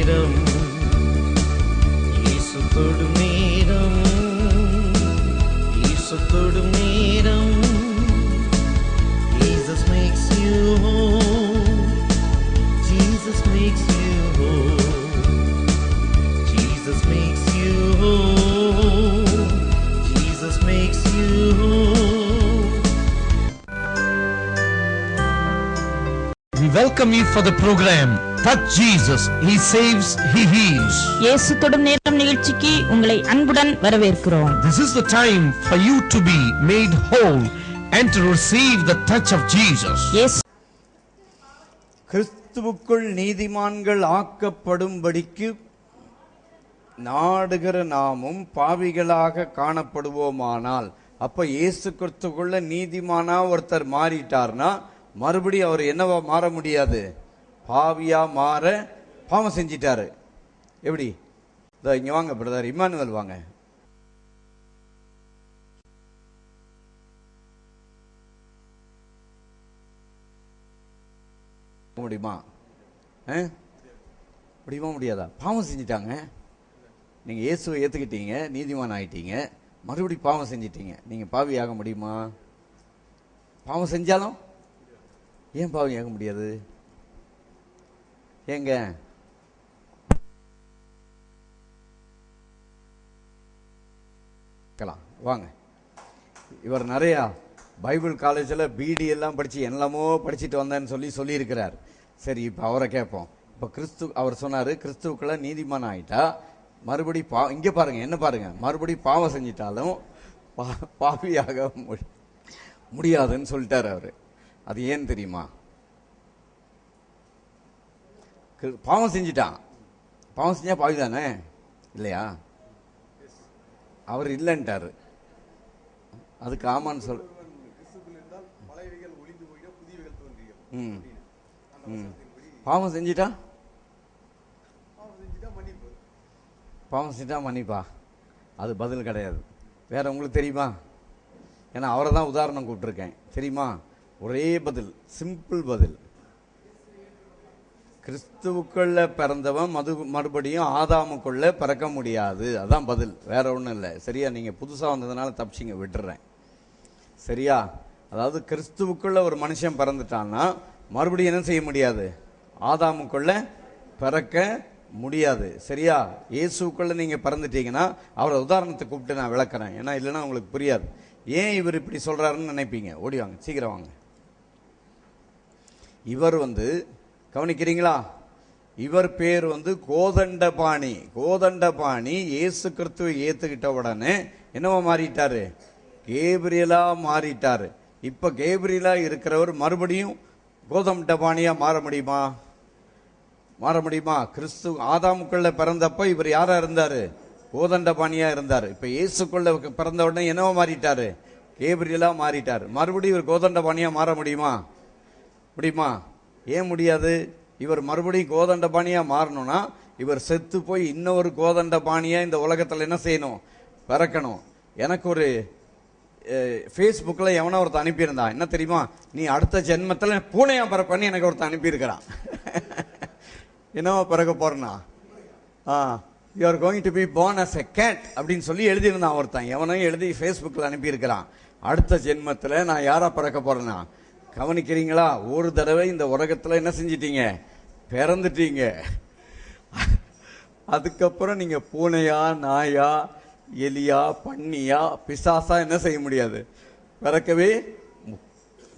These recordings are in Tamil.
நேரம், இயேசு தொடும் நேரம், இயேசு தொடும் நேரம். Jesus makes you whole, Jesus makes you whole, Jesus makes you whole, Jesus makes you whole. We welcome you for the program Touch Jesus, He saves, He heals. இயேசு தொடும் நேரம் நிகழ்ச்சிக்கு உங்களை அன்புடன் வரவேற்கிறோம். This is the time for you to be made whole and to receive the touch of Jesus. கிறிஸ்துவுக்குள் நீதிமான்கள் ஆக்கப்படும்படிக்கு நாடுகிற நாமும் பாவிகளாக காணப்படுவோமானால், அப்ப இயேசு கிறிஸ்துக்குள்ள நீதிமானா ஒருத்தர் மாறிட்டார்னா மறுபடியும் அவர் என்னவா மாற முடியாது? பாவியா மாற பாவம் செஞ்சிட்டாரு. எப்படி? இங்க வாங்க பிரதர் இம்மானுவேல், வாங்க. முடியுமா? முடியுமா? முடியாதா? பாவம் செஞ்சிட்டாங்க. நீங்க இயேசுவை ஏத்துக்கிட்டீங்க, நீதிமான் ஆயிட்டீங்க, மறுபடியும் பாவம் செஞ்சிட்டீங்க. நீங்க பாவியாக முடியுமா? பாவம் செஞ்சாலும் ஏன் பாவியாக முடியாது? ஏங்க? வாங்க. இவர் நிறையா பைபிள் காலேஜில் பிடி எல்லாம் படித்து என்னமோ படிச்சுட்டு வந்தேன்னு சொல்லியிருக்கிறார். சரி, இப்போ அவரை கேட்போம். இப்போ அவர் சொன்னார், கிறிஸ்துவுக்குள்ள நீதிமான் ஆகிட்டா மறுபடி இங்கே பாருங்க, என்ன பாருங்க, மறுபடி பாவம் செஞ்சிட்டாலும் பாவியாக முடியாதுன்னு சொல்லிட்டார் அவர். அது ஏன் தெரியுமா? பாவம் செஞ்சிட்டான். பாவம் செஞ்சா பாவி தானே, இல்லையா? அவர் இல்லைன்ட்டாரு. அதுக்கு ஆமான்னு சொல். பாவம் செஞ்சிட்டா பாவம் செஞ்சா மன்னிப்பா? அது பதில் கிடையாது. வேற உங்களுக்கு தெரியுமா? ஏன்னா அவரை தான் உதாரணம் கூப்பிட்டுருக்கேன். தெரியுமா? ஒரே பதில், சிம்பிள் பதில். கிறிஸ்துவுக்குள்ள பிறந்தவன் மறுபடியும் ஆதாமுக்குள்ள பிறக்க முடியாது. அதான் பதில், வேற ஒன்றும் இல்லை. சரியா? நீங்க புதுசா வந்ததுனால தப்பிச்சிங்க, விட்டுறேன். சரியா? அதாவது கிறிஸ்துவுக்குள்ள ஒரு மனுஷன் பிறந்துட்டான்னா மறுபடியும் என்ன செய்ய முடியாது? ஆதாமுக்குள்ள பிறக்க முடியாது. சரியா? இயேசுக்குள்ள நீங்க பிறந்துட்டீங்கன்னா அவரை உதாரணத்தை கூப்பிட்டு நான் விளக்குறேன். ஏன்னா இல்லைன்னா உங்களுக்கு புரியாது. ஏன் இவர் இப்படி சொல்றாருன்னு நினைப்பீங்க. ஓடி வாங்க, சீக்கிரம் வாங்க. இவர் கவனிக்கிறீங்களா? இவர் பேர் கோதண்டபாணி. கோதண்டபாணி இயேசு கிறிஸ்துவை ஏத்துக்கிட்ட உடனே என்னவா மாறிட்டாரு? கேப்ரியலா மாறிட்டாரு. இப்ப கேப்ரியலா இருக்கிறவர் மறுபடியும் கோதண்டபாணியா மாற முடியுமா? மாற முடியுமா? கிறிஸ்து ஆதாமுக்குள்ள பிறந்தப்ப இவர் யாரா இருந்தாரு? கோதண்டபாணியா இருந்தாரு. இப்ப இயேசுக்குள்ள பிறந்த உடனே என்னவா மாறிட்டாரு? கேப்ரியலா மாறிட்டாரு. மறுபடியும் இவர் கோதண்டபாணியா மாற முடியுமா? முடியுமா? ஏன் முடியாது? இவர் மறுபடியும் கோதண்டபாணியா மாறணும்னா இவர் செத்து போய் இன்னொரு கோதண்டபாணியா இந்த உலகத்துல என்ன செய்யணும்? பிறக்கணும். எனக்கு ஒரு ஃபேஸ்புக்கில் எவனோ ஒருத்தர் அனுப்பியிருந்தான். என்ன தெரியுமா? நீ அடுத்த ஜென்மத்தில் பூனையா பிறப்பன்னு எனக்கு ஒருத்தர் அனுப்பியிருக்கிறான். என்னவா பிறக்க போறனா? You are going to be born as a cat அப்படின்னு சொல்லி எழுதியிருந்தான் ஒருத்தன். எவனையும் எழுதி ஃபேஸ்புக்கில் அனுப்பியிருக்கிறான். அடுத்த ஜென்மத்தில் நான் யாரா பிறக்க போறேன்னா? கவனிக்கிறீங்களா? ஒரு தடவை இந்த உலகத்தில் என்ன செஞ்சிட்டீங்க? பிறந்துட்டீங்க. அதுக்கப்புறம் நீங்க பூனையா, நாயா, எலியா, பன்னியா, பிசாசா என்ன செய்ய முடியாது? பிறக்கவே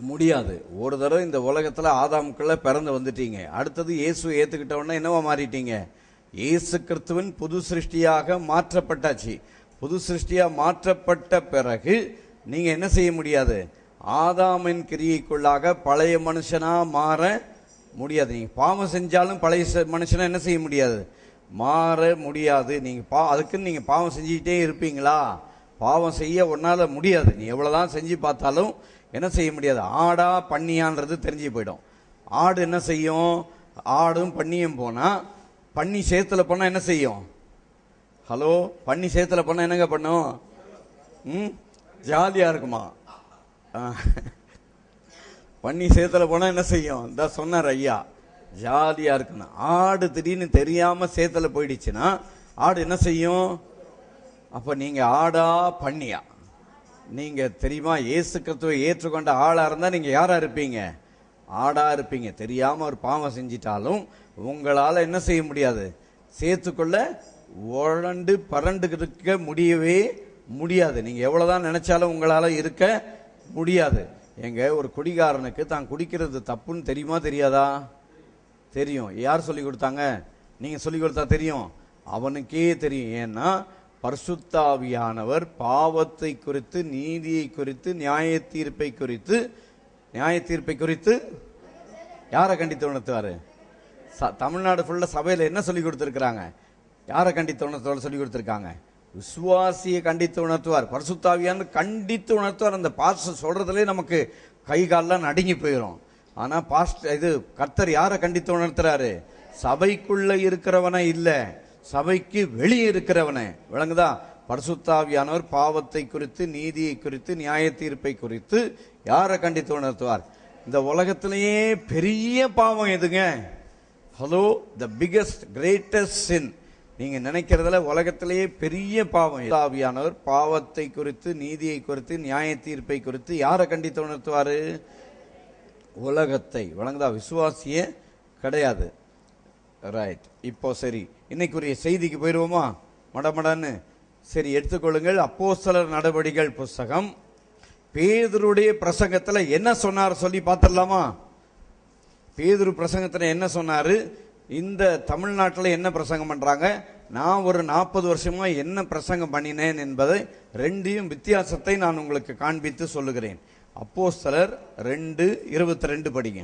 முடியாது. ஒரு தடவை இந்த உலகத்துல ஆதாமுக்குள்ள பிறந்து வந்துட்டீங்க. அடுத்தது இயேசு ஏத்துக்கிட்ட உடனே என்னவா மாறிட்டீங்க? இயேசு கிறிஸ்துவின் புது சிருஷ்டியாக மாற்றப்பட்டாச்சு. புது சிருஷ்டியா மாற்றப்பட்ட பிறகு நீங்க என்ன செய்ய முடியாது? ஆதாமின் கிரியைக்குள்ளாக பழைய மனுஷனா மாற முடியாது. நீங்க பாவம் செஞ்சாலும் பழைய மனுஷனா என்ன செய்ய முடியாது? மாற முடியாது. நீங்க அதுக்குன்னு நீங்க பாவம் செஞ்சுக்கிட்டே இருப்பீங்களா? பாவம் செய்ய ஒன்னால முடியாது. நீ எவ்வளவுதான் செஞ்சு பார்த்தாலும் என்ன செய்ய முடியாது? ஆடா பன்னியான்றது தெரிஞ்சு போயிடும். ஆடு என்ன செய்யும்? ஆடும் பன்னியும் போனா, பன்னி சேத்துல போனா என்ன செய்யும்? ஹலோ, பன்னி சேத்துல போனா என்னங்க பண்ணும்? ஜாலியா இருக்குமா? பன்னி சேத்துல போனா என்ன செய்யும்? இந்த சொன்னார் ஐயா, ஜாலியா இருக்கணும். ஆடு திடீர்னு தெரியாம சேத்துல போயிடுச்சுன்னா ஆடு என்ன செய்யும்? அப்ப நீங்க ஆடா பண்ணியா? நீங்க தெரியுமா, இயேசு கிறிஸ்துவை ஏற்றுக்கொண்ட ஆளா இருந்தா நீங்க யாரா இருப்பீங்க? ஆடா இருப்பீங்க. தெரியாம ஒரு பாவம் செஞ்சிட்டாலும் உங்களால என்ன செய்ய முடியாது? சேத்துக்குள்ள உழண்டு பரண்டு இருக்க முடியவே முடியாது. நீங்க எவ்வளவுதான் நினைச்சாலும் உங்களால இருக்க முடியாது. எங்க ஒரு குடிகாரனுக்கு தான் குடிக்கிறது தப்புன்னு தெரியுமா தெரியாதா? தெரியும். யார் சொல்லி கொடுத்தாங்க? நீங்க சொல்லி கொடுத்தா தெரியும். அவனுக்கே தெரியும். ஏன்னா பரிசுத்த ஆவியானவர் பாவத்தை குறித்து, நீதியை குறித்து, நியாய தீர்ப்பை குறித்து யாரை கண்டித்து உணர்த்துவாரு? தமிழ்நாடு ஃபுல்லா சபையில என்ன சொல்லி கொடுத்திருக்கிறாங்க? யாரை கண்டித்து உணர்த்துவார் சொல்லி கொடுத்திருக்காங்க? விசுவாசியை கண்டித்து உணர்த்துவார். பரிசுத்த ஆவியானவர் கண்டித்து உணர்த்துவார். அந்த பாஸ்டர் சொல்றதுலே நமக்கு கை காலெல்லாம் நடுங்கி போயிடும். ஆனா கர்த்தர் யாரை கண்டித்து உணர்த்துறாரு? சபைக்குள்ள இருக்கிறவனை இல்ல, சபைக்கு வெளியே இருக்கிறவனை. விளங்குதா? பரிசுத்த ஆவியானவர் பாவத்தை குறித்து, நீதியை குறித்து, நியாய தீர்ப்பை குறித்து யாரை கண்டித்து உணர்த்துவார்? இந்த உலகத்திலேயே பெரிய பாவம் எதுங்க? ஹலோ, த பிகெஸ்ட் கிரேட்டஸ்ட் சின். நீங்க நினைக்கிறதுல உலகத்திலேயே பெரிய பாவம். ஆவியானவர் பாவத்தை குறித்து, நீதியை குறித்து, நியாய தீர்ப்பை குறித்து யாரை கண்டித்து உணர்த்துவாரு? உலகத்தை. வழங்குதா? விசுவாசியே கிடையாது. ரைட். இப்போ சரி, இன்னைக்குரிய செய்திக்கு போயிடுவோமா? மடமடன்னு சரி, எடுத்துக்கொள்ளுங்கள். அப்போஸ்தலர் நடவடிக்கைகள் புஸ்தகம். பேதுருடைய பிரசங்கத்துல என்ன சொன்னார் சொல்லி பார்த்துடலாமா? பேதுரு பிரசங்கத்துல என்ன சொன்னாரு? இந்த தமிழ்நாட்டில் என்ன பிரசங்கம் பண்றாங்க, நான் ஒரு 40 வருஷமா என்ன பிரசங்கம் பண்ணினேன் என்பதை ரெண்டையும் வித்தியாசத்தை நான் உங்களுக்கு காண்பித்து சொல்லுகிறேன். அப்போஸ்தலர் 2:22 படிங்க.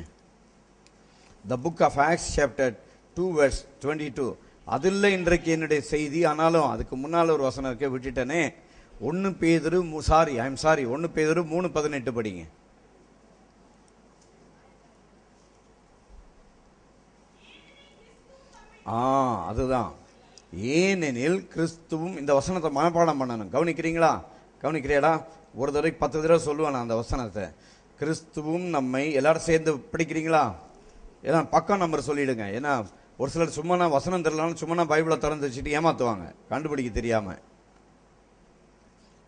The book of Acts chapter 2 verse 22. அதில் இன்றைக்கு என்னுடைய செய்தி. ஆனாலும் அதுக்கு முன்னால் ஒரு வசனம் இருக்க விட்டுட்டனே. 1 பேதுரு 3:18 படிங்க. அதுதான். ஏனெனில் கிறிஸ்துவும், இந்த வசனத்தை மனப்பாடம் பண்ணணும். கவனிக்கிறீங்களா? கவனிக்கிறீடா? ஒரு தடவை 10 தடவை சொல்லுவேன் அந்த வசனத்தை. கிறிஸ்துவும் நம்மை, எல்லாரும் சேர்ந்து படிக்கிறீங்களா? ஏன்னா பக்கம் நம்பர் சொல்லிடுங்க. ஏன்னா ஒரு சிலர் சும்மா நான் வசனம் தெரியலான்னு சும்மா நான் பைபிளை திறந்து வச்சுட்டு ஏமாத்துவாங்க, கண்டுபிடிக்க தெரியாம.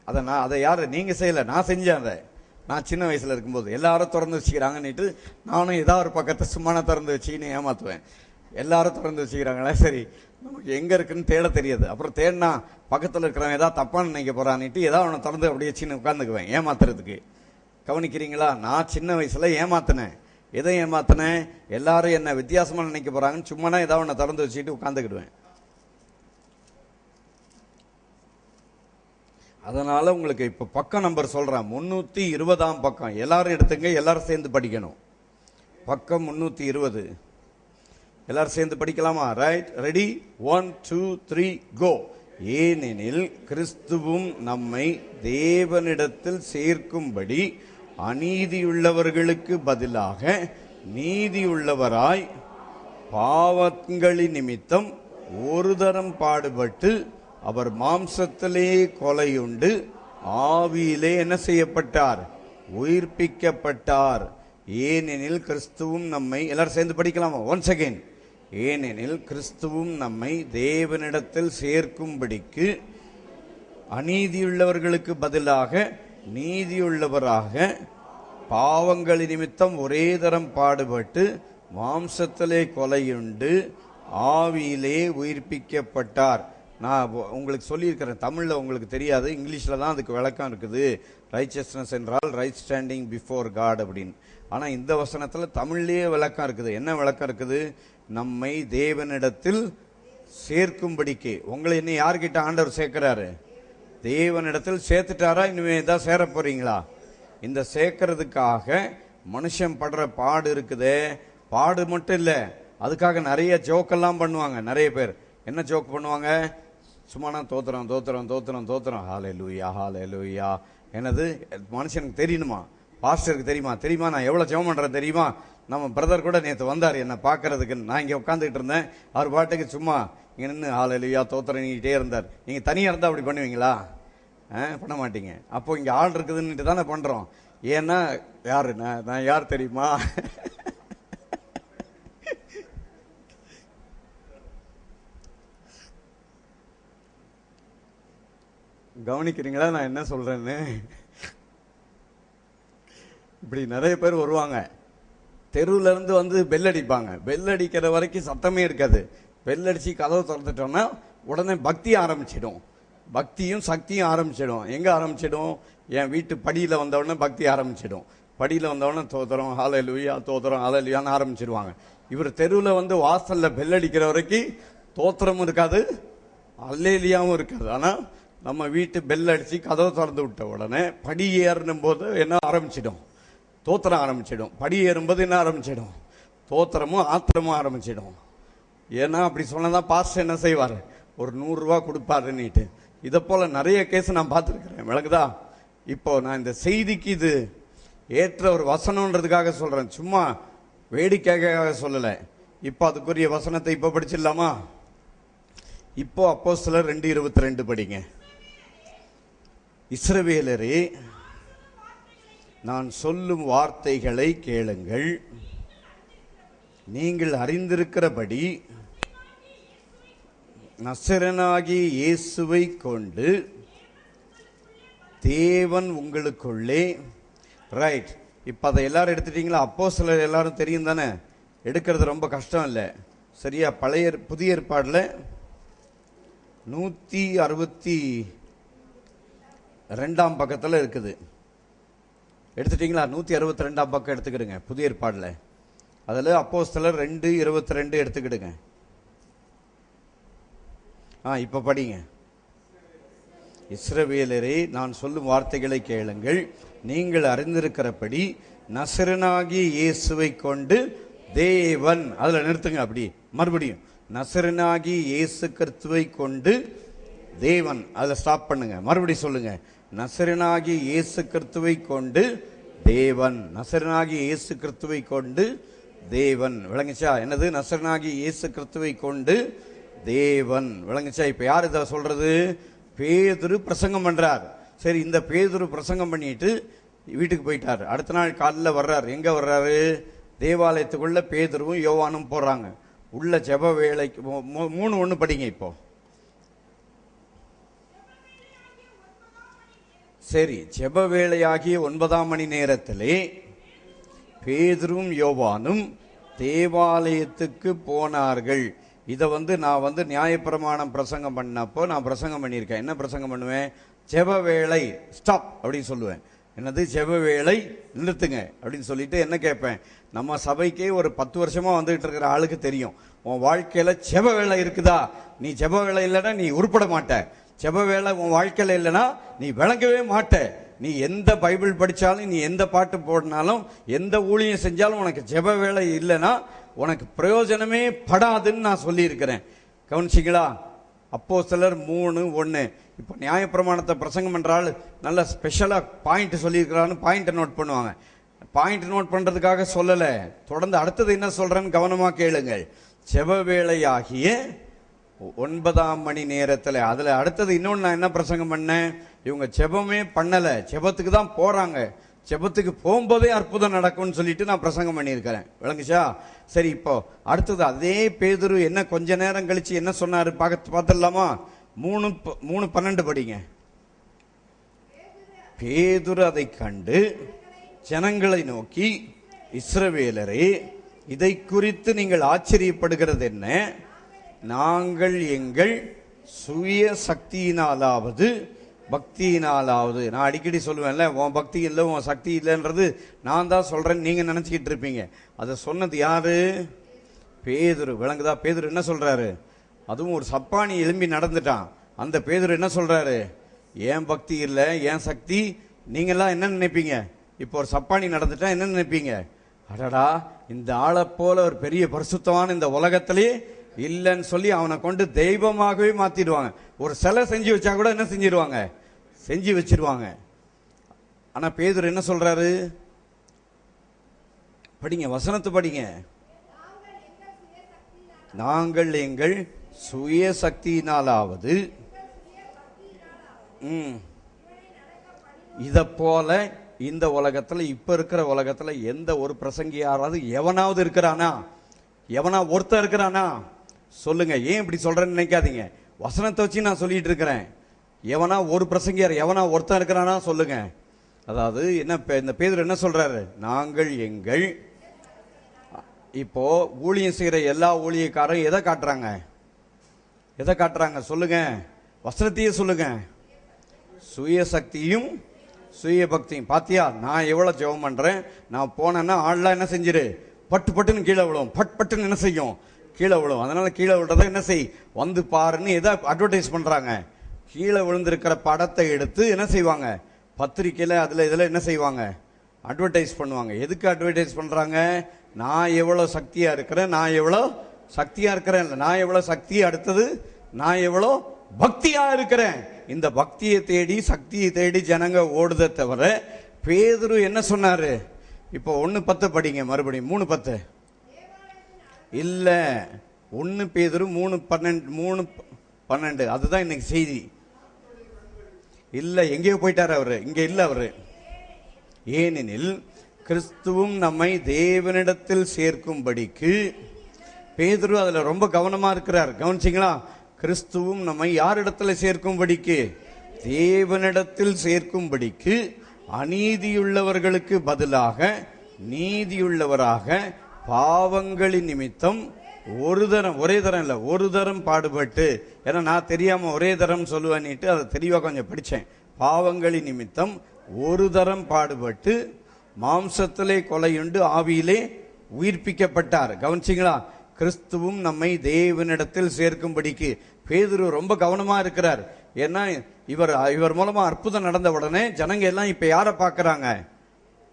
அதை யாரு? நீங்க செய்யல, நான் செஞ்சேன். அதை நான் சின்ன வயசுல இருக்கும்போது எல்லாரும் திறந்து வச்சுக்கிறாங்கன்னுட்டு நானும் ஏதாவது ஒரு பக்கத்தை சும்மா நான் திறந்து வச்சுக்கின்னு ஏமாத்துவேன். எல்லாரும் திறந்து வச்சுக்கிறாங்களே, சரி நமக்கு எங்க இருக்குன்னு தேட தெரியாது. அப்புறம் தேடினா பக்கத்தில் இருக்கிறவன் ஏதாவது தப்பான்னு நினைக்க போறான்னுட்டு ஏதாவது ஒன்று திறந்து அப்படியே சின்ன உட்காந்துக்குவேன் ஏமாத்துறதுக்கு. கவனிக்கிறீங்களா? நான் சின்ன வயசுல ஏமாத்தினேன். எதை ஏமாத்தினேன்? எல்லாரும் என்ன வித்தியாசமா நினைக்க போறாங்கன்னு சும்மா ஏதாவது ஒன்று திறந்து வச்சுட்டு உட்காந்துக்கிடுவேன். அதனால உங்களுக்கு இப்ப பக்கம் நம்பர் சொல்றேன். 320 பக்கம். எல்லாரும் எடுத்துங்க, எல்லாரும் சேர்ந்து படிக்கணும். பக்கம் 320. எல்லாரும் சேர்ந்து படிக்கலாமா? ரைட், ரெடி, 1 2 3 கோ. ஏனெனில் கிறிஸ்துவும் நம்மை தேவனிடத்தில் சேர்க்கும்படி அநீதியுள்ளவர்களுக்கு பதிலாக நீதியுள்ளவராய் பாவங்களின் நிமித்தம் ஒரு தரம் பாடுபட்டு அவர் மாம்சத்திலே கொலையுண்டு ஆவியிலே என்ன செய்யப்பட்டார்? உயிர்ப்பிக்கப்பட்டார். ஏனெனில் கிறிஸ்துவும் நம்மை, எல்லாரும் சேர்ந்து படிக்கலாமா? Once again. ஏனெனில் கிறிஸ்துவும் நம்மை தேவனிடத்தில் சேர்க்கும்படிக்கு அநீதியுள்ளவர்களுக்கு பதிலாக நீதியுள்ளவராக பாவங்களின் நிமித்தம் ஒரே தரம் பாடுபட்டு மாம்சத்திலே கொலையுண்டு ஆவியிலே உயிர்ப்பிக்கப்பட்டார். நான் உங்களுக்கு சொல்லியிருக்கிறேன், தமிழில் உங்களுக்கு தெரியாது, இங்கிலீஷில் தான் அதுக்கு விளக்கம் இருக்குது. ரைச்சஸ்னஸ் என்றால் ரைட் ஸ்டாண்டிங் பிஃபோர் காட் அப்படின்னு. ஆனால் இந்த வசனத்தில் தமிழ்லேயே விளக்கம் இருக்குது. என்ன விளக்கம் இருக்குது? நம்மை தேவனிடத்தில் சேர்க்கும்படிக்கு. உங்களை இன்னும் யார்கிட்ட ஆண்டவர் சேர்க்கிறாரு? தேவனிடத்தில் சேர்த்துட்டாரா? இனிமே தான் சேர போறீங்களா? இந்த சேர்க்கறதுக்காக மனுஷன் படுற பாடு இருக்குதே, பாடு மட்டும் இல்லை, அதுக்காக நிறைய ஜோக்கெல்லாம் பண்ணுவாங்க. நிறைய பேர் என்ன ஜோக் பண்ணுவாங்க? சும்மா தோத்துறோம் தோத்துறோம் தோத்துறோம் தோத்துறோம், ஹல்லேலூயா ஹல்லேலூயா. என்னது மனுஷனுக்கு தெரியணுமா? பாஸ்டருக்கு தெரியுமா? தெரியுமா நான் எவ்வளவு ஜெபம் பண்றேன் தெரியுமா? நம்ம பிரதர் கூட நேற்று வந்தார் என்ன பார்க்கறதுக்கு. நான் இங்கே உட்காந்துக்கிட்டு இருந்தேன், அவர் பாட்டுக்கு சும்மா இங்கே நின்று ஹல்லேலூயா தோத்துறீங்கிட்டே இருந்தார். நீங்கள் தனியாக இருந்தால் அப்படி பண்ணுவீங்களா? பண்ண மாட்டீங்க. அப்போ இங்கே ஆள் இருக்குதுன்னுட்டு தானே பண்ணுறோம். ஏன்னா யாரு நான் யார் தெரியுமா? கவனிக்கிறீங்களா நான் என்ன சொல்றேன்னு? இப்படி நிறைய பேர் வருவாங்க, தெருவுல இருந்து வந்து பெல் அடிப்பாங்க. பெல் அடிக்கிற வரைக்கும் சத்தமே இருக்காது. பெல் அடிச்சு கதவை திறந்துட்டோம்னா உடனே பக்தி ஆரம்பிச்சிடும். பக்தியும் சக்தியும் ஆரம்பிச்சிடும். எங்க ஆரம்பிச்சிடும்? என் வீட்டு படியில வந்தவுடனே பக்தி ஆரம்பிச்சிடும். படியில வந்தவுடனே தோத்திரம் ஹல்லேலூயா, தோத்திரம் ஹல்லேலூயான்னு ஆரம்பிச்சிடுவாங்க. இவர் தெருவில் வந்து வாசல்ல பெல் அடிக்கிற வரைக்கும் தோத்திரமும் இருக்காது, அல்லேலியாவும் இருக்காது. ஆனா நம்ம வீட்டு பெல் அடிச்சு கதவை திறந்து விட்ட உடனே படி ஏறும் போது என்ன ஆரம்பிச்சிடும்? தோத்திரம் ஆரம்பிச்சிடும். படி ஏறும்போது என்ன ஆரம்பிச்சிடும்? தோத்திரமும் ஆத்திரமும் ஆரம்பிச்சிடும். ஏன்னா அப்படி சொன்னதான் பாஸ்டர் என்ன செய்வார்? ஒரு 100 ரூபா கொடுப்பாருன்னுட்டு. இதை போல நிறைய கேஸ் நான் பார்த்துருக்கிறேன். விளக்குதா? இப்போ நான் இந்த செய்திக்கு இது ஏற்ற ஒரு வசனம்ன்றதுக்காக சொல்றேன், சும்மா வேடிக்கைக்காக சொல்லலை. இப்போ அதுக்குரிய வசனத்தை இப்போ படிச்சிடலாமா? இப்போ அப்போஸ்தலர் 2:22 படிங்க. இஸ்ரவேலரே, நான் சொல்லும் வார்த்தைகளை கேளுங்கள். நீங்கள் அறிந்திருக்கிறபடி நசரேயனாகிய இயேசுவை கொண்டு தேவன் உங்களுக்குள்ளே, ரைட். இப்ப அதை எல்லாரும் எடுத்துட்டீங்களா? அப்போஸ்தலர் எல்லாரும் தெரியும் தானே? எடுக்கிறது ரொம்ப கஷ்டம் இல்லை, சரியா? புதிய ஏற்பாடுல 162 பக்கத்துல இருக்குது. எடுத்துட்டீங்களா? 162 பக்கம் எடுத்துக்கிடுங்க புதிய ஏற்பாடுல. அதுல அப்போஸ்தலர் 2:22 எடுத்துக்கிடுங்க. இப்ப படிங்க. இஸ்ரவேலரே, நான் சொல்லும் வார்த்தைகளை கேளுங்கள். நீங்கள் அறிந்திருக்கிறபடி நசரேயனாகிய இயேசுவை கொண்டு தேவன், அதுல நிறுத்துங்க. அப்படி மறுபடியும் நசரேயனாகிய இயேசு கிறிஸ்துவை கொண்டு தேவன், அதுல ஸ்டாப் பண்ணுங்க. மறுபடியும் சொல்லுங்க. நசரேயனாகிய இயேசு கிறிஸ்துவை கொண்டு தேவன். நசரேயனாகிய இயேசு கிறிஸ்துவை கொண்டு தேவன். விளங்குச்சா? என்னது? நசரேயனாகிய இயேசு கிறிஸ்துவை கொண்டு தேவன். விளங்குச்சா? இப்ப யார் இதை சொல்றது? பேதுரு பிரசங்கம் பண்றார். சரி, இந்த பேதுரு பிரசங்கம் பண்ணிட்டு வீட்டுக்கு போயிட்டார். அடுத்த நாள் காலையில் வர்றாரு. எங்க வர்றாரு? தேவாலயத்துக்குள்ள பேதுருவும் யோவானும் போறாங்க. உள்ள ஜெப வேளைக்கு 3:1 படிங்க. இப்போ சரி, ஜெப வேளையாகிய 9ஆம் மணி நேரத்திலே பேதுரும் யோவானும் தேவாலயத்துக்கு போனார்கள். இதை நான் நியாயப்பிரமாணம் பிரசங்கம் பண்ணப்போ நான் பிரசங்கம் பண்ணியிருக்கேன். என்ன பிரசங்கம் பண்ணுவேன்? ஜெப வேளை ஸ்டாப் அப்படின்னு சொல்லுவேன். என்னது? ஜெப வேளை நிறுத்துங்க அப்படின்னு சொல்லிட்டு என்ன கேட்பேன்? நம்ம சபைக்கே ஒரு 10 வருஷமா வந்துகிட்டு இருக்கிற ஆளுக்கு தெரியும், உன் வாழ்க்கையில ஜெப வேளை இருக்குதா? நீ ஜெப வேளை இல்லைன்னா நீ உருப்பட மாட்ட. ஜெப வேளை உன் வாழ்க்கையில இல்லைன்னா நீ விளங்கவே மாட்ட. நீ எந்த பைபிள் படிச்சாலும், நீ எந்த பாட்டு போடினாலும், எந்த ஊழியம் செஞ்சாலும் உனக்கு ஜெப வேளை இல்லைன்னா உனக்கு பிரயோஜனமே படாதுன்னு நான் சொல்லி இருக்கிறேன். கவனிச்சிங்களா? அப்போஸ்தலர் 3:1. இப்போ நியாயப்பிரமாணத்தை பிரசங்கம் என்றால் நல்ல ஸ்பெஷலா பாயிண்ட் சொல்லியிருக்கிறான்னு பாயிண்ட் நோட் பண்ணுவாங்க. பாயிண்ட் நோட் பண்றதுக்காக சொல்லல. தொடர்ந்து அடுத்தது என்ன சொல்றேன்னு கவனமா கேளுங்கள். ஜெப வேளையாகிய 9ஆம் மணி நேரத்துல. அதுல அடுத்தது இன்னொன்னு நான் என்ன பிரசங்கம் பண்ணேன்? இவங்க ஜெபமே பண்ணல, ஜெபத்துக்கு தான் போறாங்க, ஜெபத்துக்கு போகும்போதே அற்புதம் நடக்கும்னு சொல்லிட்டு நான் பிரசங்கம் பண்ணியிருக்கிறேன். விளங்குச்சா? சரி, இப்போ அடுத்தது அதே பேதுரு என்ன கொஞ்ச நேரம் கழிச்சு என்ன சொன்னாரு பார்த்துடலாமா? 3:12 படிங்க. பேதுரு அதை கண்டு ஜனங்களை நோக்கி, இஸ்ரவேலரே, இதை குறித்து நீங்கள் ஆச்சரியப்படுகிறது என்ன? நாங்கள் எங்கள் சுய சக்தியினாலாவது பக்தியினாலாவது. நான் அடிக்கடி சொல்லுவேன்ல, உன் பக்தி இல்லை உன் சக்தி இல்லைன்றது நான் தான் சொல்றேன்னு நீங்க நினைச்சுக்கிட்டு இருப்பீங்க. அதை சொன்னது யாரு? பேதுரு. விளங்குதா? பேதுரு என்ன சொல்றாரு? அதுவும் ஒரு சப்பானி எழும்பி நடந்துட்டான். அந்த பேதுரு என்ன சொல்றாரு? ஏன் பக்தி இல்லை, ஏன் சக்தி. நீங்கெல்லாம் என்ன நினைப்பீங்க? இப்போ ஒரு சப்பானி நடந்துட்டா என்ன நினைப்பீங்க? அடடா, இந்த ஆளை போல ஒரு பெரிய பரிசுத்தமான இந்த உலகத்திலே இல்லைன்னு சொல்லி அவனை கொண்டு தெய்வமாகவே மாத்திடுவாங்க. ஒரு சிலை செஞ்சு வச்சா கூட என்ன செஞ்சிருவாங்க? செஞ்சு வச்சிருவாங்க. ஆனா பேதுரு என்ன சொல்றாரு? படிங்க, வசனத்தை படிங்க. நாங்கள் எங்கள் சுய சக்தியினாலாவது இத போல இந்த உலகத்துல, இப்ப இருக்கிற உலகத்துல எந்த ஒரு பிரசங்கியாராவது எவனாவது இருக்கிறானா? எவனா ஒருத்தர் இருக்கிறானா? சொல்லுங்க. ஏன் இப்படி சொல்றேன்னு நினைக்காதீங்க. வசனத்தை வச்சு நான் சொல்லிட்டு இருக்கிறேன். எவனா ஒரு பிரசங்கியார் எவனா ஒருத்தன் இருக்கிறானா சொல்லுங்க. அதாவது என்ன இந்த பேதுரு என்ன சொல்றாரு, நாங்கள் எங்கள். இப்போ ஊழியம் செய்யற எல்லா ஊழியக்காரரும் எதை காட்டுறாங்க, எதை காட்டுறாங்க சொல்லுங்க, வசனத்தையே சொல்லுங்க. சுயசக்தியும் சுய பக்தியும். பாத்தியா, நான் எவ்வளவு ஜெபம் பண்றேன், நான் போனேன்னா ஆள்லாம் என்ன செஞ்சிரு, பட்டு பட்டுன்னு கீழே விழும், பட்டுன்னு என்ன செய்யும், கீழே விழும். அதனால கீழே விழுறத என்ன செய், வந்து பாருன்னு எதை அட்வர்டைஸ் பண்றாங்க. கீழே விழுந்திருக்கிற படத்தை எடுத்து என்ன செய்வாங்க, பத்திரிக்கையில அதுல இதுல என்ன செய்வாங்க, அட்வர்டைஸ் பண்ணுவாங்க. எதுக்கு அட்வர்டைஸ் பண்றாங்க, நான் எவ்வளவு சக்தியா இருக்கிறேன், நான் எவ்வளவு சக்தியா இருக்கிறேன், நான் எவ்வளவு சக்தி, அடுத்தது நான் எவ்வளவு பக்தியா இருக்கிறேன். இந்த பக்தியை தேடி சக்தியை தேடி ஜனங்க ஓடுத தவிர பேதுரு என்ன சொன்னாரு, இப்போ 1:10 படிங்க, மறுபடியும் 3:10 இல்ல, 1 பேதுரு 3:12 அதுதான் இன்னைக்கு செய்தி. இல்ல, எங்கேயோ போயிட்டாரு அவரு, இங்க இல்ல அவரு. ஏனெனில் கிறிஸ்துவும் நம்மை தேவனிடத்தில் சேர்க்கும்படிக்கு, பேதுரு அதுல ரொம்ப கவனமா இருக்கிறார், கவனிச்சிங்களா? கிறிஸ்துவும் நம்மை யாரிடத்துல சேர்க்கும்படிக்கு, தேவனிடத்தில் சேர்க்கும்படிக்கு அநீதியுள்ளவர்களுக்கு பதிலாக நீதியுள்ளவராக பாவங்களின் நிமித்தம் ஒரே தரம் இல்ல, ஒரு தரம் பாடுபட்டு, ஏன்னா நான் தெரியாம ஒரே தரம் சொல்லுவேன்னுட்டு அதை தெளிவா கொஞ்சம் படிச்சேன். பாவங்களின் நிமித்தம் ஒரு தரம் பாடுபட்டு மாம்சத்திலே கொலையுண்டு ஆவியிலே உயிர்ப்பிக்கப்பட்டார். கவனிச்சிங்களா? கிறிஸ்துவும் நம்மை தேவனிடத்தில் சேர்க்கும்படிக்கு. பேதுரு ரொம்ப கவனமா இருக்கிறார். ஏன்னா இவர் மூலமா அற்புதம் நடந்த உடனே ஜனங்க எல்லாம் இப்ப யாரை பார்க்கறாங்க,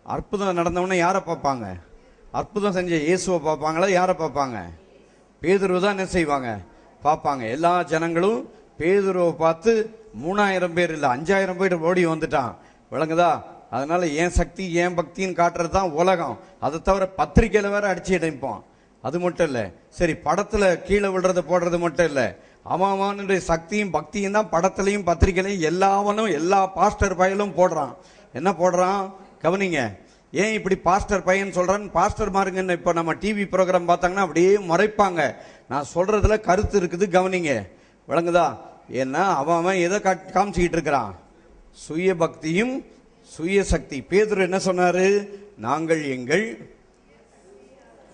அற்புதம் நடந்த உடனே யாரை பார்ப்பாங்க, அற்புதம் செஞ்ச இயேசுவை பார்ப்பாங்களா, யாரை பார்ப்பாங்க, பேதுருவை தான் என்ன செய்வாங்க, பார்ப்பாங்க. எல்லா ஜனங்களும் பேதுருவை பார்த்து 3000 பேர் இல்ல 5000 பேர் ஓடி வந்துட்டான், விளங்குதா? அதனால ஏன் சக்தி ஏன் பக்தின்னு காட்டுறது தான் உலகம். அதை தவிர பத்திரிக்கையில வேற அடிச்சு இணைப்போம். அது மட்டும் இல்ல, சரி படத்துல கீழே விழுறத போடுறது மட்டும் இல்ல, அவனுடைய சக்தியும் பக்தியும் தான் படத்திலையும் பத்திரிகையிலையும் எல்லாவனும் எல்லா பாஸ்டர் பையலும் போடுறான். என்ன போடுறான் கவனிங்க. ஏன் இப்படி பாஸ்டர் பையன் சொல்றான், பாஸ்டர் மாருங்கன்னு இப்ப நம்ம டிவி ப்ரோக்ராம் பார்த்தாங்கன்னா அப்படியே மறைப்பாங்க. நான் சொல்றதுல கருத்து இருக்குது, கவனிங்க, விளங்குதா? ஏன்னா அவன் எதை காமிச்சுக்கிட்டு இருக்கிறான், சுய பக்தியும் சுய சக்தி. பேதுரு என்ன சொன்னாரு, நாங்கள் எங்கள்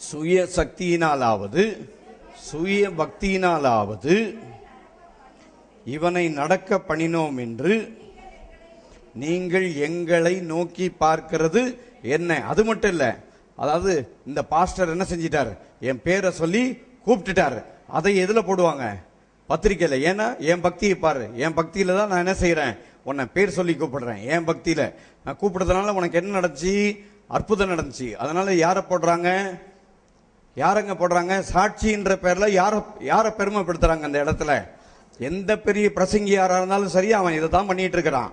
சுய சக்தியினாலாவது சுய பக்தியினாலாவது இவனை நடக்க பண்ணினோம் என்று நீங்கள் எங்களை நோக்கி பார்க்கிறது என்ன. அது மட்டும் இல்ல, அதாவது இந்த பாஸ்டர் என்ன செஞ்சிட்டாரு, என் பேரை சொல்லி கூப்பிட்டுட்டாரு. அதை எதுல போடுவாங்க, பத்திரிக்கையில. ஏன்னா என் பக்தியை பாரு, என் பக்தியில தான் நான் என்ன செய்யறேன், உன்னை பேர் சொல்லி கூப்பிடுறேன். என் பக்தியில நான் கூப்பிடுறதுனால உனக்கு என்ன நடந்துச்சு, அற்புதம் நடந்துச்சு. அதனால யார போடுறாங்க, யாரங்க போடுறாங்க, சாட்சின்ற பேர்ல யார பெருமைப்படுத்துறாங்க. அந்த இடத்துல எந்த பெரிய பிரசங்கி யாரா இருந்தாலும் சரி, அவன் இதை தான் பண்ணிட்டு இருக்கிறான்,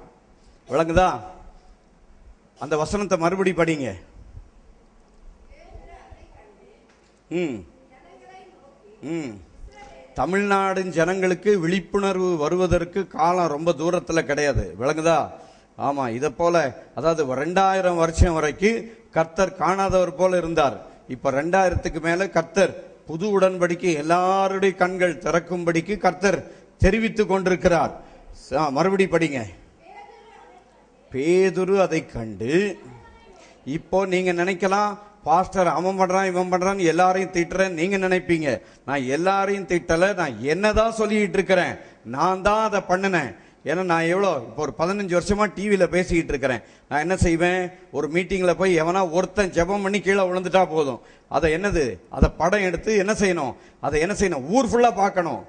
விளங்குதா? அந்த வசனத்தை மறுபடி படிங்க. தமிழ்நாடு ஜனங்களுக்கு விழிப்புணர்வு வருவதற்கு காலம் ரொம்ப தூரத்துல கிடையாது, விளங்குதா? ஆமா, இதை போல அதாவது 2000 வருஷம் வரைக்கும் கர்த்தர் காணாதவர் போல இருந்தார். இப்ப 2000க்கு மேல கர்த்தர் புது உடன்படிக்கை எல்லாருடைய கண்கள் திறக்கும்படிக்கு கர்த்தர் தெரிவித்துக் கொண்டிருக்கிறார். மறுபடி படிங்க. பேதுரு அதை கண்டு, இப்போ நீங்க நினைக்கலாம் பாஸ்டர் அவன் பண்றான் இவன் பண்றான் எல்லாரையும் திட்டுறேன் நீங்க நினைப்பீங்க. நான் எல்லாரையும் திட்டல, நான் என்னதான் சொல்லிட்டு இருக்கிறேன், நான் தான் அதை பண்ணினேன். ஏன்னா நான் எவ்வளோ இப்போ ஒரு 15 வருஷமா டிவியில பேசிக்கிட்டு இருக்கிறேன். நான் என்ன செய்வேன், ஒரு மீட்டிங்ல போய் எவனா ஒருத்தன் ஜெபம் பண்ணி கீழே விழுந்துட்டா போதும், அதை என்னது, அதை படம் எடுத்து என்ன செய்யணும், அதை என்ன செய்யணும், ஊர் ஃபுல்லா பார்க்கணும்.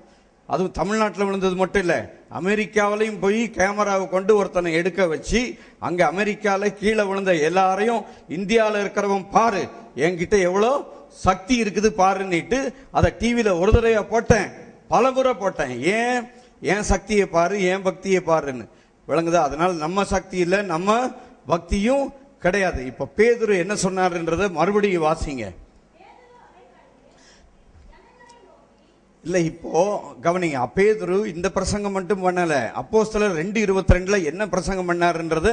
அதுவும் தமிழ்நாட்டில் விழுந்தது மட்டும் இல்ல, அமெரிக்காவிலையும் போய் கேமராவை கொண்டு ஒருத்தனை எடுக்க வச்சு அங்க அமெரிக்கால கீழே விழுந்த எல்லாரையும் இந்தியாவில் இருக்கிறவன் பாரு என்கிட்ட எவ்வளோ சக்தி இருக்குது பாருன்னுட்டு அதை டிவியில ஒரு தடவை போட்டேன், பல முறை போட்டேன். ஏன் சக்தியை பாரு, ஏன் பக்தியை பாருன்னு, விளங்குதா? அதனால நம்ம சக்தி இல்லை, நம்ம பக்தியும் கிடையாது. இப்ப பேதுரு என்ன சொன்னார்ன்றத மறுபடியும் வாசிங்க. இல்ல இப்போ கவனிங்க, பேதுரு இந்த பிரசங்கம் மட்டும் பண்ணல, அப்போஸ்தலர் 2:22 என்ன பிரசங்கம் பண்ணாருன்றத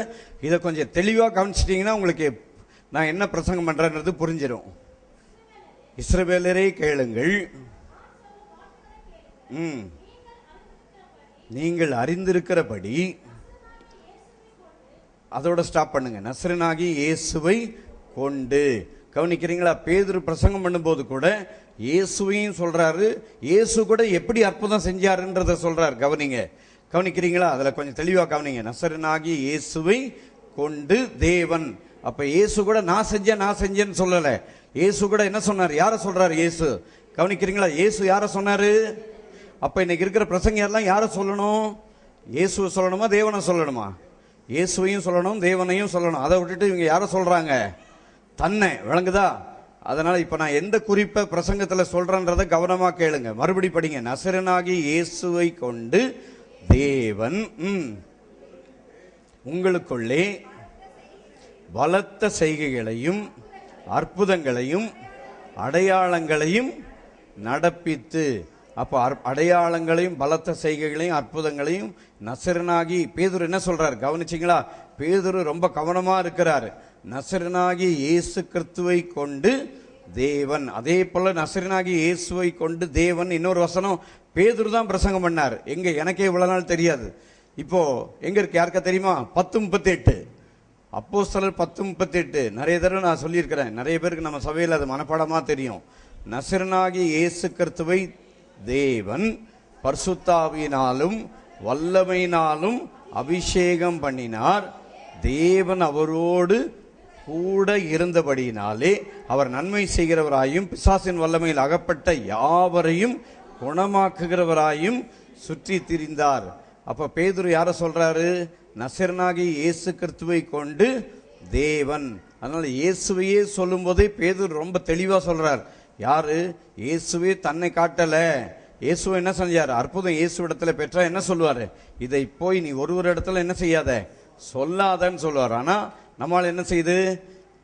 இதை கொஞ்சம் தெளிவா கவனிச்சிட்டீங்கன்னா உங்களுக்கு நான் என்ன பிரசங்கம் பண்றேன்றது புரிஞ்சிடும். இஸ்ரவேலரே கேளுங்கள், நீங்கள் அறிந்திருக்கிறபடி, அதோட ஸ்டாப் பண்ணுங்க. நசரனாகி இயேசுவை கொண்டு. கவனிக்கிறீங்களா? பேதுரு பிரசங்கம் பண்ணும்போது கூட இயேசுவையும் சொல்றாரு, இயேசு கூட எப்படி அற்புதம் செஞ்சாருன்றத சொல்றாரு. கவனிக்கிறீங்களா? அதுல கொஞ்சம் தெளிவா கவனிங்க. நசரனாகி இயேசுவை கொண்டு தேவன். அப்ப இயேசு கூட நான் செஞ்சேன்னு சொல்லல. இயேசு கூட என்ன சொன்னார்? யார சொல்றாரு? இயேசு. கவனிக்கிறீங்களா? இயேசு யார சொன்னாரு? அப்ப இன்னைக்கு இருக்கிற பிரசங்க எல்லாம் யார சொல்லணும்? இயேசுவை சொல்லணுமா தேவனை சொல்லணுமா? இயேசுவையும் சொல்லணும் தேவனையும் சொல்லணும். அதை விட்டுட்டு இவங்க யார சொல்றாங்க? தன்னை. விளங்குதா? அதனால இப்ப நான் எந்த குறிப்பை பிரசங்கத்துல சொல்றேன்றதை கவனமா கேளுங்க. மறுபடி படிங்க. நசரனாகி இயேசுவை கொண்டு தேவன் உங்களுக்குள்ளே பலத்த செய்கைகளையும் அற்புதங்களையும் அடையாளங்களையும் நடப்பித்து. அப்ப அடையாளங்களையும் பலத்த செய்கைகளையும் அற்புதங்களையும் நசரனாகி பேதுரு என்ன சொல்றாரு? கவனிச்சிங்களா? பேதுரு ரொம்ப கவனமா இருக்கிறாரு. நசரனாகி இயேசு கிறிஸ்துவை கொண்டு தேவன். அதே போல நசரனாகி இயேசுவை கொண்டு தேவன். இன்னொரு வசனம் பேதுரு தான் பிரசங்கம் பண்ணார். எங்க? எனக்கே இவ்வளவு நாள் தெரியாது. இப்போ எங்க இருக்கு? யாருக்கா தெரியுமா? 10:38. அப்போஸ்தலர் 10:38. நிறைய தடவை நான் சொல்லியிருக்கிறேன். நிறைய பேருக்கு நம்ம சபையில் அது மனப்பாடமா தெரியும். நசரனாகி இயேசு கிறிஸ்துவை தேவன் பரிசுத்தாவியினாலும் வல்லமையினாலும் அபிஷேகம் பண்ணினார். தேவன் அவரோடு கூட இருந்தபடியினாலே அவர் நன்மை செய்கிறவராயும் பிசாசின் வல்லமையில் அகப்பட்ட யாவரையும் குணமாக்குகிறவராயும் சுற்றி திரிந்தார். அப்ப பேதுரு யார சொல்றாரு? நசரனாகி இயேசு கிறிஸ்துவை கொண்டு தேவன். அதனால இயேசுவையே சொல்லும் போதே பேதுரு ரொம்ப தெளிவா சொல்றார். யாரு? இயேசுவே தன்னை காட்டல. இயேசுவை என்ன செஞ்சாரு? அற்புதம் இயேசு இடத்துல பெற்றா என்ன சொல்லுவாரு? இதை போய் நீ ஒரு இடத்துல என்ன செய்யாத, சொல்லாதன்னு சொல்லுவார். ஆனா நம்மளால என்ன செய்யுது?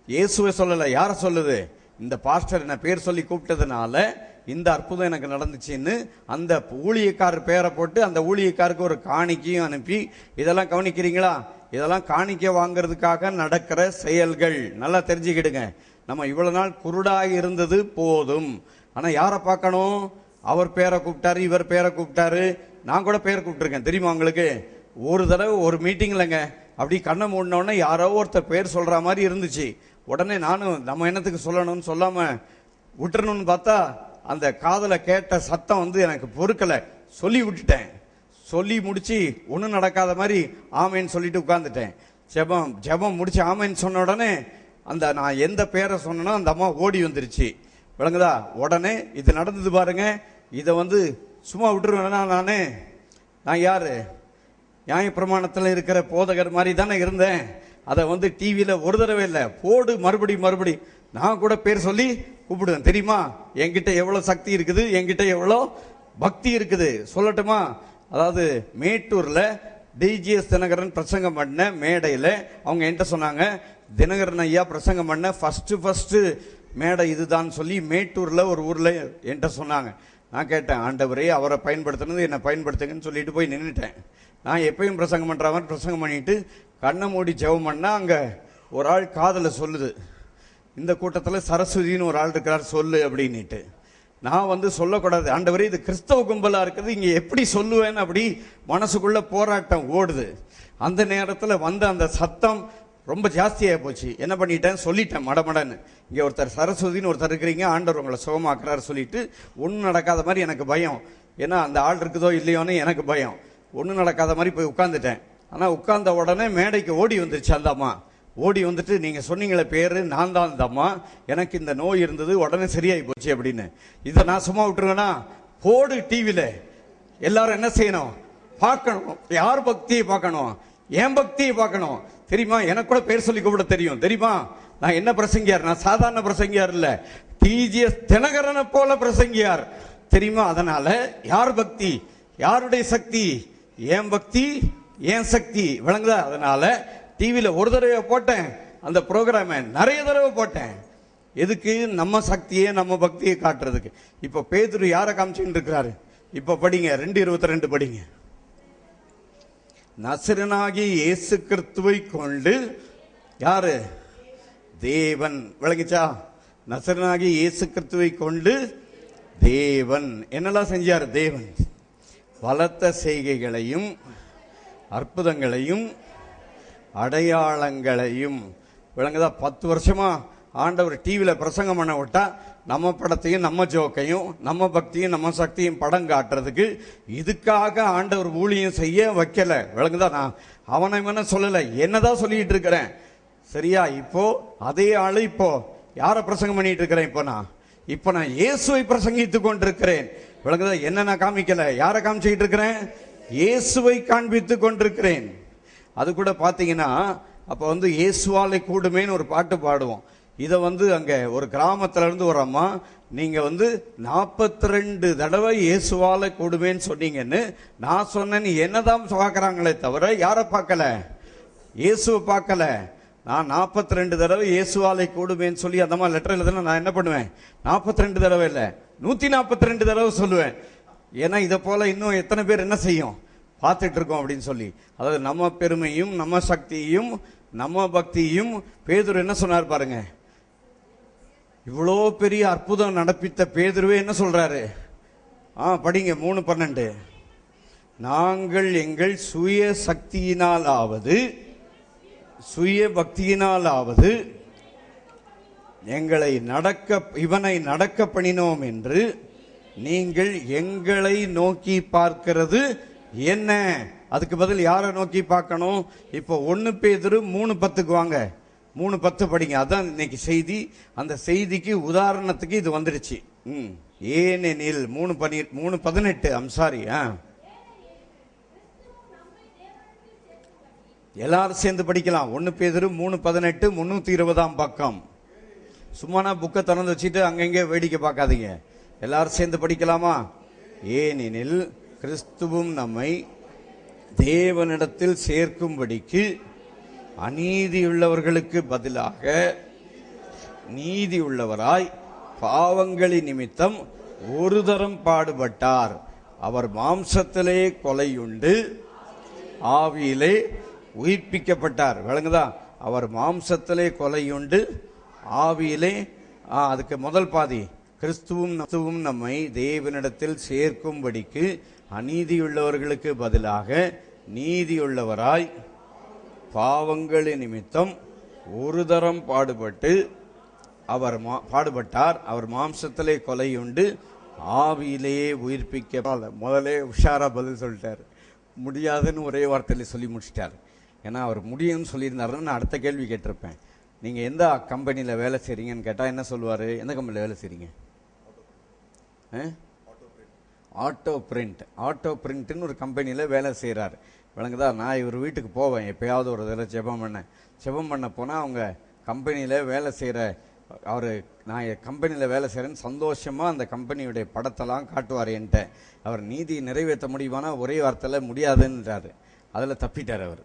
இயேசுவை சொல்லல. யார சொல்லுது? இந்த பாஸ்டர் என்ன பேர் சொல்லி கூப்பிட்டதுனால இந்த அற்புதம் எனக்கு நடந்துச்சுன்னு அந்த ஊழியக்காரர் பேரை போட்டு அந்த ஊழியக்காருக்கு ஒரு காணிக்கையும் அனுப்பி. இதெல்லாம் கவனிக்கிறீங்களா? இதெல்லாம் காணிக்கை வாங்கிறதுக்காக நடக்கிற செயல்கள். நல்லா தெரிஞ்சுக்கிடுங்க. நம்ம இவ்வளவு நாள் குருடாக இருந்தது போதும். ஆனா யாரை பார்க்கணும்? அவர் பேரை கூப்பிட்டாரு, இவர் பேரை கூப்பிட்டாரு. நான் கூட பேரை கூப்பிட்டுருக்கேன். தெரியுமா உங்களுக்கு? ஒரு தடவை ஒரு மீட்டிங்லங்க அப்படி கண்ணை மூடினோடனே யாரோ ஒருத்தர் பேர் சொல்ற மாதிரி இருந்துச்சு. உடனே நானும் நம்ம என்னத்துக்கு சொல்லணும்னு சொல்லாம விட்டுறணும்னு பார்த்தா அந்த காதல கேட்ட சத்தம் எனக்கு பொறுக்கலை. சொல்லி விட்டுட்டேன். சொல்லி முடிச்சு ஒன்றும் நடக்காத மாதிரி ஆமேன்னு சொல்லிட்டு உட்கார்ந்துட்டேன். ஜெபம் முடிச்சு ஆமேன்னு சொன்ன உடனே அந்த நான் எந்த பேரை சொன்னனோ அந்த அம்மா ஓடி வந்துருச்சு. விளங்குதா? உடனே இது நடந்தது பாருங்க. இதை சும்மா விட்டுருவேன்னா நான் யாரு? நியாய பிரமாணத்தில் இருக்கிற போதகர் மாதிரி தானே இருந்தேன். அதை டிவியில ஒரு தடவை இல்லை போடு மறுபடி நான் கூட பேர் சொல்லி கூப்பிடுவேன். தெரியுமா என்கிட்ட எவ்வளவு சக்தி இருக்குது, என்கிட்ட எவ்வளோ பக்தி இருக்குது சொல்லட்டுமா? அதாவது மேட்டூர்ல டிஜிஎஸ் தினகரன் பிரசங்கம் பண்ண மேடையில அவங்க என்கிட்ட சொன்னாங்க, தினகரன் ஐயா பிரசங்கம் பண்ண ஃபர்ஸ்ட் மேடை இதுதான் சொல்லி மேட்டூர்ல ஒரு ஊர்ல என்கிட்ட சொன்னாங்க. நான் கேட்டேன், ஆண்டவரே அவரை பயன்படுத்தினது என்னை பயன்படுத்துங்கன்னு சொல்லிட்டு போய் நின்றுட்டேன். நான் எப்பயும் பிரசங்கம் பண்ற மாதிரி பிரசங்கம் பண்ணிட்டு கண்ணை மூடி ஜெபம் பண்ணா அங்க ஒரு ஆள் காதல சொல்லுது, இந்த கூட்டத்தில் சரஸ்வதினு ஒரு ஆள் இருக்கிறார் சொல்லு அப்படின்னுட்டு. நான் சொல்லக்கூடாது, ஆண்டவரே இது கிறிஸ்தவ கும்பலா இருக்குது, இங்க எப்படி சொல்லுவேன்னு அப்படி மனசுக்குள்ள போராட்டம் ஓடுது. அந்த நேரத்தில் அந்த சத்தம் ரொம்ப ஜாஸ்தியாக போச்சு. என்ன பண்ணிட்டேன், சொல்லிட்டேன் மடமடன்னு. இங்கே ஒருத்தர் சரஸ்வதினு ஒருத்தர் இருக்கிறீங்க, ஆண்டவர் உங்களை சுகமாக்குறாரு சொல்லிட்டு ஒன்றும் நடக்காத மாதிரி எனக்கு பயம். ஏன்னா அந்த ஆள் இருக்குதோ இல்லையோன்னு எனக்கு பயம். ஒன்றும் நடக்காத மாதிரி போய் உட்காந்துட்டேன். ஆனால் உட்கார்ந்த உடனே மேடைக்கு ஓடி வந்துருச்சு அந்த அம்மா. ஓடி வந்துட்டு, நீங்கள் சொன்னீங்களே பேரு, நான் தான் அந்த அம்மா, எனக்கு இந்த நோய் இருந்தது, உடனே சரியாகி போச்சு அப்படின்னு. இதை நான் சும்மா விட்டுருவேன்னா? போடு டிவியில் எல்லாரும் என்ன செய்யணும், பார்க்கணும். யார் பக்தியை பார்க்கணும்? என் பக்தியை பார்க்கணும். தெரியுமா, எனக்கு கூட பேர் சொல்லி கூப்பிட தெரியும். தெரியுமா நான் என்ன பிரசங்கியார்? நான் சாதாரண பிரசங்கியார் இல்ல, டிஜிஎஸ் தினகரனை போல பிரசங்கியார். தெரியுமா? அதனால யார் பக்தி, யாருடைய சக்தி? என் பக்தி, என் சக்தி. விளங்குதா? அதனால டிவியில ஒரு தடவை போட்டேன், அந்த ப்ரோக்ராம நிறைய தடவை போட்டேன். எதுக்கு? நம்ம சக்தியை நம்ம பக்தியை காட்டுறதுக்கு. இப்ப பேதுரு யாரை காமிச்சுட்டு இருக்கிறாரு? இப்ப படிங்க, 2:22 படிங்க. நசரனாகி இயேசு கிறிஸ்துவை கொண்டு யாரு? தேவன். விளங்கிச்சா? நசரனாகி இயேசு கிறிஸ்துவை கொண்டு தேவன் என்னெல்லாம் செஞ்சார்? தேவன் பலத்த செய்கைகளையும் அற்புதங்களையும் அடையாளங்களையும். விளங்குதா? 10 வருஷமா ஆண்டவர் டிவியில் பிரசங்கம் பண்ண விட்டா நம்ம படத்தையும் நம்ம ஜோக்கையும் நம்ம பக்தியும் நம்ம சக்தியும் படம் காட்டுறதுக்கு இதுக்காக ஆண்டவர் ஊழியம் செய்ய வைக்கல. விளங்குதா? நான் அவனை வேணா சொல்லலை, என்னதான் சொல்லிட்டு இருக்கிறேன். சரியா? இப்போ அதே ஆளு இப்போ யாரை பிரசங்கம் பண்ணிட்டு இருக்கிறேன்? இப்போ நான் இயேசுவை பிரசங்கித்து கொண்டிருக்கிறேன். விளங்குதா? என்ன நான் காமிக்கல, யாரை காமிச்சுக்கிட்டு இருக்கிறேன்? இயேசுவை காண்பித்து கொண்டிருக்கிறேன். அது கூட பாத்தீங்கன்னா அப்ப இயேசுவாலை கூடுமேன்னு ஒரு பாட்டு பாடுவோம். இதை அங்க ஒரு கிராமத்துல இருந்து ஒரு அம்மா, நீங்க 42 தடவை இயேசுவாலை கூடுமேன்னு சொன்னீங்கன்னு நான் சொன்னேன்னு என்னதான் பார்க்கறாங்களே தவிர யாரை பார்க்கல? இயேசுவை பார்க்கல. நான் 42 தடவை இயேசுவாலை கூடுமேன்னு சொல்லி அந்த மாதிரி லெட்டர் எழுதுனா நான் என்ன பண்ணுவேன்? 42 தடவை இல்லை, 142 தடவை சொல்லுவேன். ஏன்னா இதை போல இன்னும் எத்தனை பேர் என்ன செய்யும் பார்த்துட்டு இருக்கோம் அப்படின்னு சொல்லி. அதாவது நம்ம பெருமையும் நம்ம சக்தியும் நம்ம பக்தியும். பேதுரு என்ன சொன்னார் பாருங்க, இவ்வளோ பெரிய அற்புதம் நடப்பித்த பேதுருவே என்ன சொல்றாரு? படிங்க 3:12. நாங்கள் எங்கள் சுய சக்தியினாலாவது சுய பக்தியினாலாவது இவனை நடக்க பண்ணினோம் என்று நீங்கள் எங்களை நோக்கி பார்க்கிறது என்ன? அதுக்கு பதில் யாரை நோக்கி பார்க்கணும்? இப்போ 1 பேதுரு 3:10 வாங்க, 3:10 படிங்க. அதான் இன்னைக்கு செய்தி. அந்த செய்திக்கு உதாரணத்துக்கு இது வந்துருச்சு. ஏனெனில் 3:18 சாரி, எல்லாரும் சேர்ந்து படிக்கலாம். 1 பேதுரு 3:18 320 பக்கம். சும்மானா புக்கை திறந்து வச்சுட்டு அங்கங்கே வேடிக்கை பார்க்காதீங்க. எல்லாரும் சேர்ந்து படிக்கலாமா? ஏனெனில் கிறிஸ்துவும் நம்மை தேவனிடத்தில் சேர்க்கும்படிக்கு அநீதியுள்ளவர்களுக்கு பதிலாக நீதியுள்ளவராய் பாவங்களின் நிமித்தம் ஒரு தரம் பாடுபட்டார். அவர் மாம்சத்திலே கொலையுண்டு ஆவியிலே உயிர்ப்பிக்கப்பட்டார். விளங்குதா? அவர் மாம்சத்திலே கொலையுண்டு ஆவியிலே. அதுக்கு முதல் பாதி, கிறிஸ்துவும் நம்மை தேவனிடத்தில் சேர்க்கும்படிக்கு அநீதியுள்ளவர்களுக்கு பதிலாக நீதியுள்ளவராய் பாவங்களின் நிமித்தம் ஒரு தரம் பாடுபட்டார். அவர் மாம்சத்திலே கொலையுண்டு ஆவியிலேயே உயிர்ப்பிக்க. முதலே உஷாரா பதில் சொல்லிட்டார். முடியாதுன்னு ஒரே வார்த்தையில சொல்லி முடிச்சிட்டார். ஏன்னா அவர் முடியும்னு சொல்லியிருந்தாருன்னு நான் அடுத்த கேள்வி கேட்டிருப்பேன். நீங்க எந்த கம்பெனியில் வேலை செய்றீங்கன்னு கேட்டா என்ன சொல்லுவாரு? எந்த கம்பெனியில் வேலை செய்றீங்க? ஆட்டோ பிரிண்ட்னு ஒரு கம்பெனியில் வேலை செய்கிறார். விளங்குதா? நான் இவர் வீட்டுக்கு போவேன் எப்பயாவது ஒரு தடவை ஜெபம் பண்ண போனால் அவங்க கம்பெனியில் வேலை செய்கிற நான் கம்பெனியில் வேலை செய்கிறேன்னு சந்தோஷமாக அந்த கம்பெனியுடைய படத்தெல்லாம் காட்டுவார் என்கிட்ட. அவர் நீதி நிறைவேற்ற முடியுமானா ஒரே வார்த்தையில் முடியாதுன்றாரு. அதில் தப்பிட்டார் அவர்.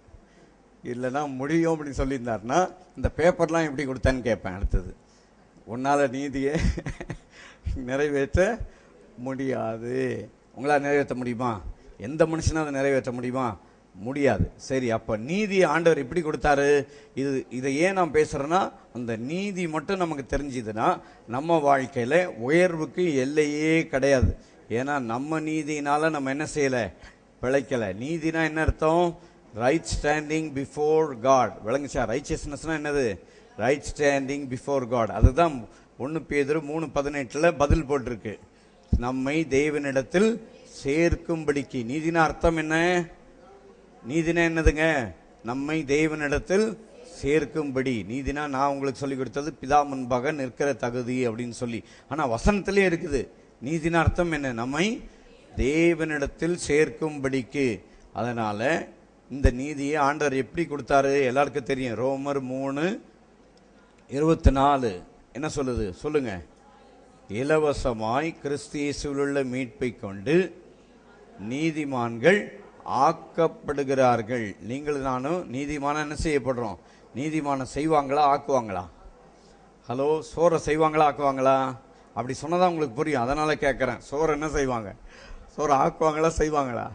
இல்லைன்னா முடியும் அப்படின்னு சொல்லியிருந்தாருன்னா இந்த பேப்பர்லாம் எப்படி கொடுத்தான்னு கேட்பேன். அடுத்தது, உன்னால் நீதியை நிறைவேற்ற முடியாது. உங்களால் நிறைவேற்ற முடியுமா? எந்த மனுஷனும் அதை நிறைவேற்ற முடியுமா? முடியாது. சரி, அப்ப நீதி ஆண்டவர் எப்படி கொடுத்தாரு? இதை ஏன் நான் பேசுறேன்னா, அந்த நீதி மட்டும் நமக்கு தெரிஞ்சதுன்னா நம்ம வாழ்க்கையில உயர்வுக்கு எல்லையே கிடையாது. ஏன்னா நம்ம நீதினால நம்ம என்ன செய்யல? பிழைக்கல. நீதினா என்ன அர்த்தம்? Right standing before God. விளங்குச்சா? ரைச்சியஸ்னஸ்னா என்னது? Right standing before God. அதுதான் 1 பேதுரு 3:18 பதில் போட்டிருக்கு. நம்மை தேவனிடத்தில் சேர்க்கும்படிக்கு. நீதினா அர்த்தம் என்ன? நீதினா என்னதுங்க? நம்மை தேவனிடத்தில் சேர்க்கும்படி. நீதினா நான் உங்களுக்கு சொல்லி கொடுத்தது பிதா முன்பாக நிற்கிற தகுதி அப்படின்னு சொல்லி. ஆனா வசனத்திலே இருக்குது. நீதினா அர்த்தம் என்ன? நம்மை தேவனிடத்தில் சேர்க்கும்படிக்கு. அதனால இந்த நீதியை ஆண்டவர் எப்படி கொடுத்தாரு? எல்லாருக்கும் தெரியும். ரோமர் 3:24 என்ன சொல்லுது? சொல்லுங்க. இலவசமாய் கிறிஸ்து இயேசுவில் உள்ள மீட்பை கொண்டு நீதிமான்கள் ஆக்கப்படுகிறார்கள். நீங்கள் நானும் நீதிமான என்ன செய்யப்படுறோம்? நீதிமானம் செய்வாங்களா ஆக்குவாங்களா? ஹலோ, சோறை செய்வாங்களா ஆக்குவாங்களா? அப்படி சொன்னதான் உங்களுக்கு புரியும். அதனால கேட்குறேன். சோறு என்ன செய்வாங்க? சோறு ஆக்குவாங்களா செய்வாங்களா?